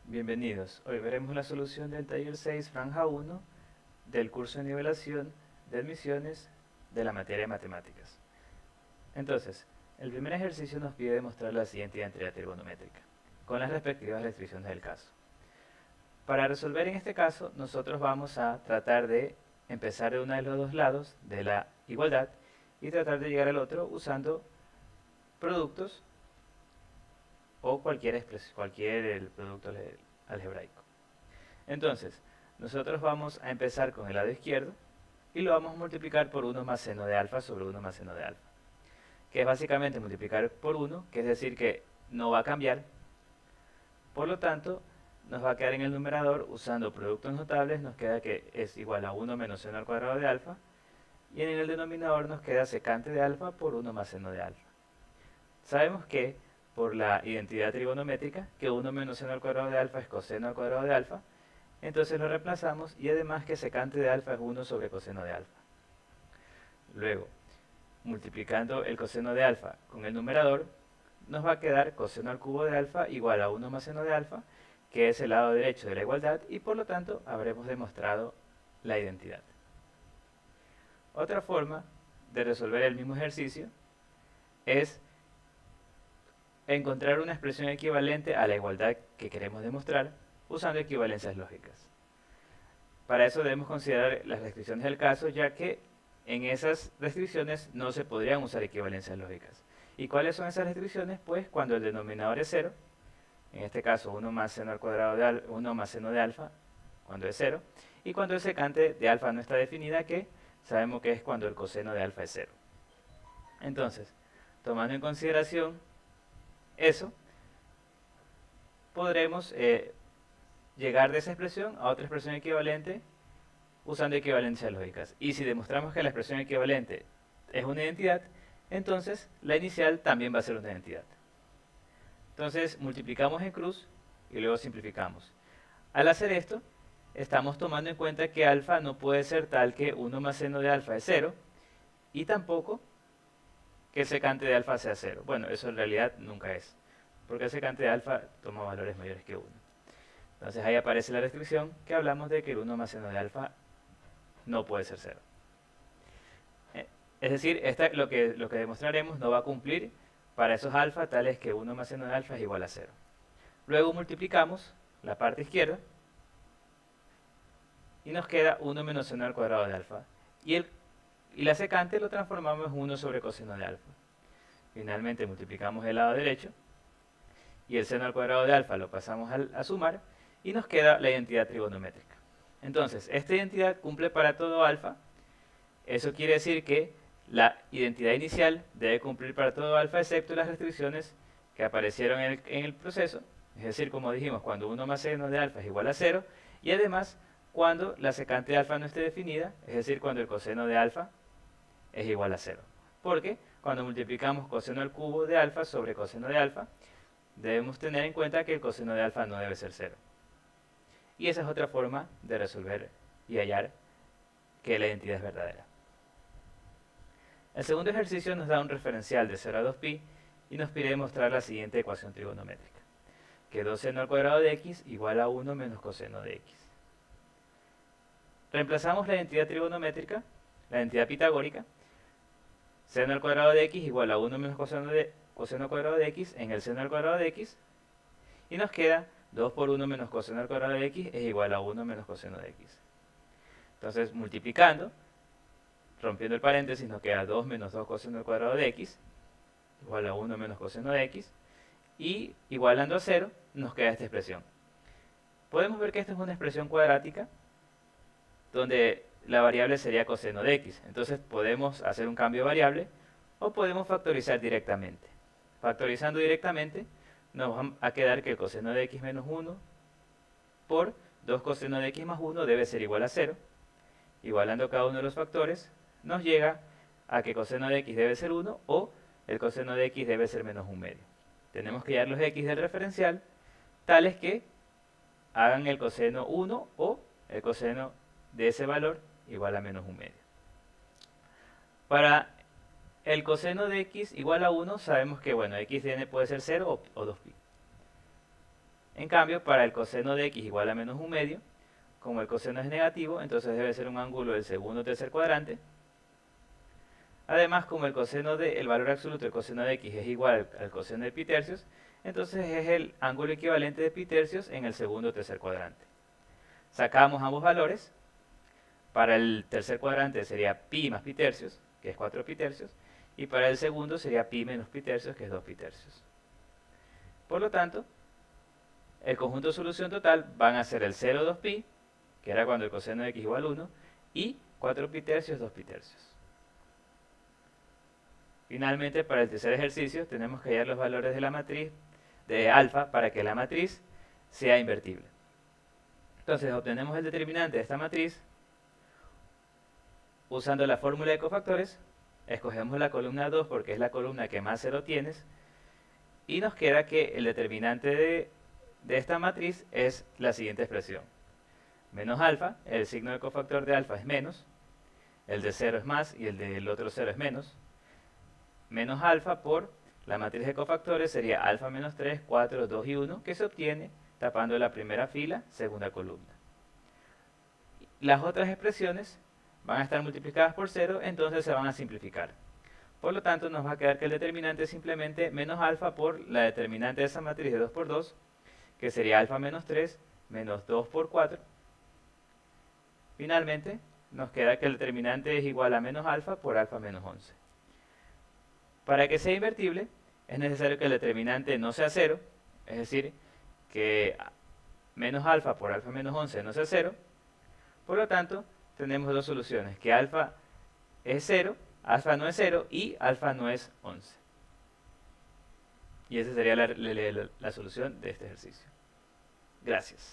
Bienvenidos. Hoy veremos la solución del taller 6, franja 1, del curso de nivelación de admisiones de la materia de matemáticas. Entonces, el primer ejercicio nos pide demostrar la siguiente identidad trigonométrica, con las respectivas restricciones del caso. Para resolver en este caso, nosotros vamos a tratar de empezar de uno de los dos lados de la igualdad y tratar de llegar al otro usando productos o cualquier el producto algebraico. Entonces, nosotros vamos a empezar con el lado izquierdo y lo vamos a multiplicar por 1 más seno de alfa sobre 1 más seno de alfa, que es básicamente multiplicar por 1, que es decir que no va a cambiar. Por lo tanto, nos va a quedar en el numerador, usando productos notables, nos queda que es igual a 1 menos seno al cuadrado de alfa, y en el denominador nos queda secante de alfa por 1 más seno de alfa. Sabemos que, por la identidad trigonométrica, que 1 menos seno al cuadrado de alfa es coseno al cuadrado de alfa, entonces lo reemplazamos y además que secante de alfa es 1 sobre coseno de alfa. Luego, multiplicando el coseno de alfa con el numerador, nos va a quedar coseno al cubo de alfa igual a 1 más seno de alfa, que es el lado derecho de la igualdad, y por lo tanto habremos demostrado la identidad. Otra forma de resolver el mismo ejercicio es encontrar una expresión equivalente a la igualdad que queremos demostrar usando equivalencias lógicas. Para eso debemos considerar las restricciones del caso, ya que en esas restricciones no se podrían usar equivalencias lógicas. ¿Y cuáles son esas restricciones? Pues cuando el denominador es 0, en este caso 1 más seno al cuadrado de 1 más seno de alfa, cuando es 0, y cuando el secante de alfa no está definida, que sabemos que es cuando el coseno de alfa es 0. Entonces, tomando en consideración eso, podremos llegar de esa expresión a otra expresión equivalente usando equivalencias lógicas. Y si demostramos que la expresión equivalente es una identidad, entonces la inicial también va a ser una identidad. Entonces multiplicamos en cruz y luego simplificamos. Al hacer esto, estamos tomando en cuenta que alfa no puede ser tal que 1 más seno de alfa es 0 y tampoco que el secante de alfa sea 0. Bueno, eso en realidad nunca es, porque el secante de alfa toma valores mayores que 1. Entonces ahí aparece la restricción que hablamos de que el 1 más seno de alfa no puede ser 0. Es decir, lo que demostraremos no va a cumplir para esos alfa tales que 1 más seno de alfa es igual a 0. Luego multiplicamos la parte izquierda y nos queda 1 menos seno al cuadrado de alfa. Y la secante lo transformamos en 1 sobre coseno de alfa. Finalmente multiplicamos el lado derecho y el seno al cuadrado de alfa lo pasamos a sumar y nos queda la identidad trigonométrica. Entonces, esta identidad cumple para todo alfa. Eso quiere decir que la identidad inicial debe cumplir para todo alfa excepto las restricciones que aparecieron en el proceso, es decir, como dijimos, cuando 1 más seno de alfa es igual a 0, y además cuando la secante de alfa no esté definida, es decir, cuando el coseno de alfa es igual a 0. Porque cuando multiplicamos coseno al cubo de alfa sobre coseno de alfa, debemos tener en cuenta que el coseno de alfa no debe ser 0. Y esa es otra forma de resolver y hallar que la identidad es verdadera. El segundo ejercicio nos da un referencial de 0 a 2pi y nos pide demostrar la siguiente ecuación trigonométrica, que 2 seno al cuadrado de x igual a 1 menos coseno de x. Reemplazamos la identidad trigonométrica, la identidad pitagórica, seno al cuadrado de x igual a 1 menos coseno al cuadrado de x en el seno al cuadrado de x, y nos queda 2 por 1 menos coseno al cuadrado de x es igual a 1 menos coseno de x. Entonces, multiplicando, rompiendo el paréntesis, nos queda 2 menos 2 coseno al cuadrado de x igual a 1 menos coseno de x, y igualando a 0 nos queda esta expresión. Podemos ver que esta es una expresión cuadrática donde la variable sería coseno de x. Entonces podemos hacer un cambio de variable o podemos factorizar directamente. Factorizando directamente nos va a quedar que el coseno de x menos 1 por 2 coseno de x más 1 debe ser igual a 0. Igualando cada uno de los factores nos llega a que coseno de x debe ser 1 o el coseno de x debe ser menos 1 medio. Tenemos que hallar los x del referencial tales que hagan el coseno 1 o el coseno de ese valor igual a menos 1 medio. Para el coseno de x igual a 1 sabemos que bueno, x puede ser 0 o 2pi. En cambio, para el coseno de x igual a menos un medio, como el coseno es negativo, entonces debe ser un ángulo del segundo o tercer cuadrante. Además, como el valor absoluto del coseno de x es igual al coseno de pi tercios, entonces es el ángulo equivalente de pi tercios en el segundo o tercer cuadrante. Sacamos ambos valores. Para el tercer cuadrante sería pi más pi tercios, que es 4 pi tercios, y para el segundo sería pi menos pi tercios, que es 2 pi tercios. Por lo tanto, el conjunto de solución total van a ser el 0, 2 pi, que era cuando el coseno de x igual a 1, y 4 pi tercios, 2 pi tercios. Finalmente, para el tercer ejercicio, tenemos que hallar los valores de la matriz de alfa para que la matriz sea invertible. Entonces, obtenemos el determinante de esta matriz usando la fórmula de cofactores. Escogemos la columna 2 porque es la columna que más 0 tienes. Y nos queda que el determinante de esta matriz es la siguiente expresión. Menos alfa, el signo del cofactor de alfa es menos, el de 0 es más y el del otro 0 es menos. Menos alfa por la matriz de cofactores sería alfa menos 3, 4, 2 y 1, que se obtiene tapando la primera fila, segunda columna. Las otras expresiones van a estar multiplicadas por 0, entonces se van a simplificar. Por lo tanto, nos va a quedar que el determinante es simplemente menos alfa por la determinante de esa matriz de 2 por 2, que sería alfa menos 3 menos 2 por 4. Finalmente, nos queda que el determinante es igual a menos alfa por alfa menos 11. Para que sea invertible, es necesario que el determinante no sea 0, es decir, que menos alfa por alfa menos 11 no sea 0. Por lo tanto, tenemos dos soluciones, que alfa es 0, alfa no es 0 y alfa no es 11. Y esa sería la solución de este ejercicio. Gracias.